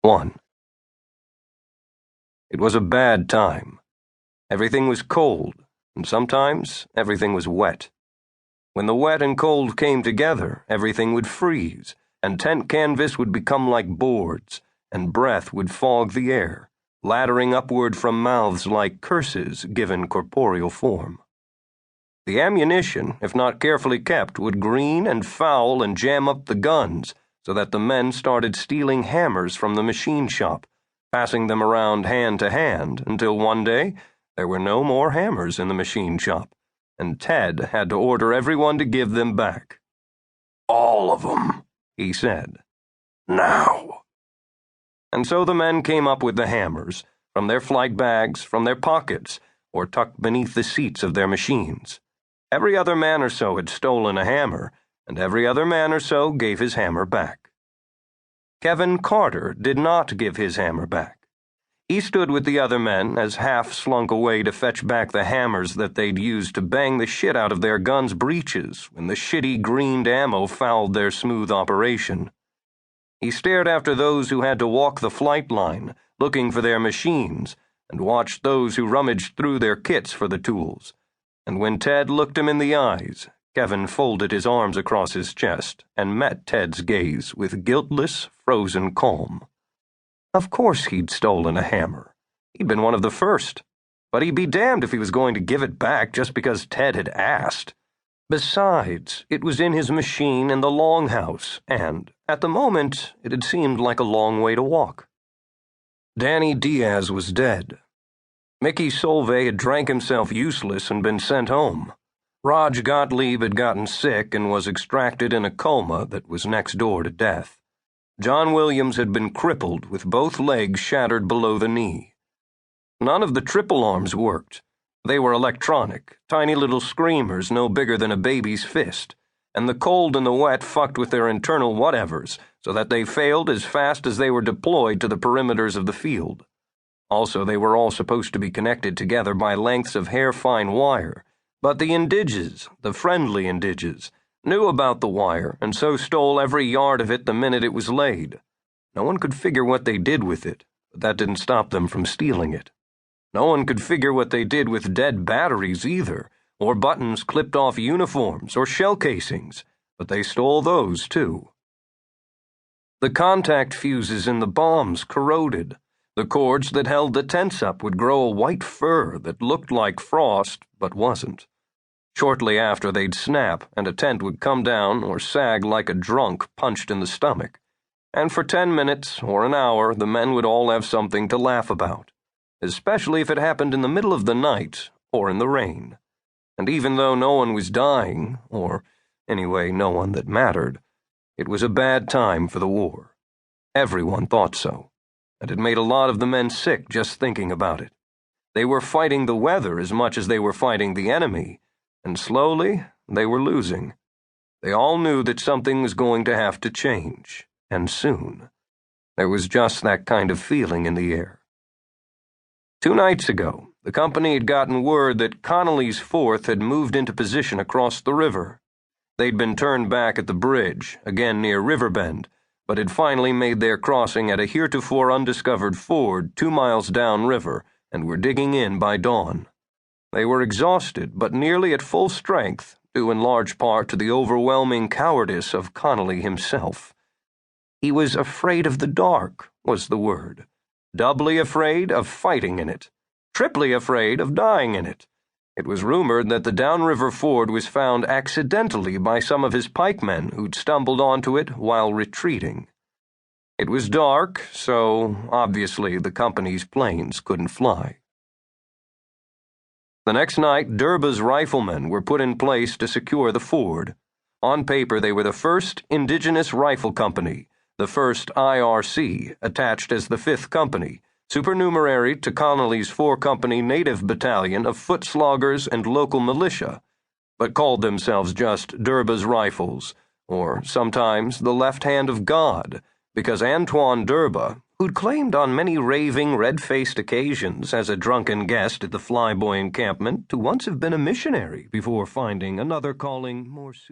1. It was a bad time. Everything was cold, and sometimes everything was wet. When the wet and cold came together, everything would freeze, and tent canvas would become like boards, and breath would fog the air, laddering upward from mouths like curses given corporeal form. The ammunition, if not carefully kept, would green and foul and jam up the guns, so that the men started stealing hammers from the machine shop, passing them around hand to hand, until one day there were no more hammers in the machine shop, and Ted had to order everyone to give them back. "All of them," he said. "Now." And so the men came up with the hammers, from their flight bags, from their pockets, or tucked beneath the seats of their machines. Every other man or so had stolen a hammer, and every other man or so gave his hammer back. Kevin Carter did not give his hammer back. He stood with the other men as half slunk away to fetch back the hammers that they'd used to bang the shit out of their guns' breeches when the shitty greened ammo fouled their smooth operation. He stared after those who had to walk the flight line, looking for their machines, and watched those who rummaged through their kits for the tools. And when Ted looked him in the eyes, Kevin folded his arms across his chest and met Ted's gaze with guiltless, frozen calm. Of course he'd stolen a hammer. He'd been one of the first. But he'd be damned if he was going to give it back just because Ted had asked. Besides, it was in his machine in the longhouse, and, at the moment, it had seemed like a long way to walk. Danny Diaz was dead. Mickey Solvay had drank himself useless and been sent home. Raj Gottlieb had gotten sick and was extracted in a coma that was next door to death. John Williams had been crippled with both legs shattered below the knee. None of the triple arms worked. They were electronic, tiny little screamers no bigger than a baby's fist, and the cold and the wet fucked with their internal whatevers so that they failed as fast as they were deployed to the perimeters of the field. Also, they were all supposed to be connected together by lengths of hair-fine wire, but the indiges, the friendly indiges, knew about the wire and so stole every yard of it the minute it was laid. No one could figure what they did with it, but that didn't stop them from stealing it. No one could figure what they did with dead batteries either, or buttons clipped off uniforms or shell casings, but they stole those too. The contact fuses in the bombs corroded. The cords that held the tents up would grow a white fur that looked like frost, but wasn't. Shortly after, they'd snap, and a tent would come down or sag like a drunk punched in the stomach. And for 10 minutes or an hour, the men would all have something to laugh about, especially if it happened in the middle of the night or in the rain. And even though no one was dying, or anyway, no one that mattered, it was a bad time for the war. Everyone thought so. And it made a lot of the men sick just thinking about it. They were fighting the weather as much as they were fighting the enemy, and slowly they were losing. They all knew that something was going to have to change, and soon. There was just that kind of feeling in the air. 2 nights ago, the company had gotten word that Connolly's 4th had moved into position across the river. They'd been turned back at the bridge, again near Riverbend, but had finally made their crossing at a heretofore undiscovered ford 2 miles downriver and were digging in by dawn. They were exhausted, but nearly at full strength, due in large part to the overwhelming cowardice of Connolly himself. He was afraid of the dark, was the word. Doubly afraid of fighting in it. Triply afraid of dying in it. It was rumored that the downriver ford was found accidentally by some of his pikemen who'd stumbled onto it while retreating. It was dark, so obviously the company's planes couldn't fly. The next night, Durba's riflemen were put in place to secure the ford. On paper, they were the first indigenous rifle company, the first IRC, attached as the 5th Company, supernumerary to Connolly's 4-company native battalion of foot sloggers and local militia, but called themselves just Durba's Rifles, or sometimes the Left Hand of God, because Antoine Durba, who'd claimed on many raving, red-faced occasions as a drunken guest at the Flyboy encampment to once have been a missionary before finding another calling more suitable.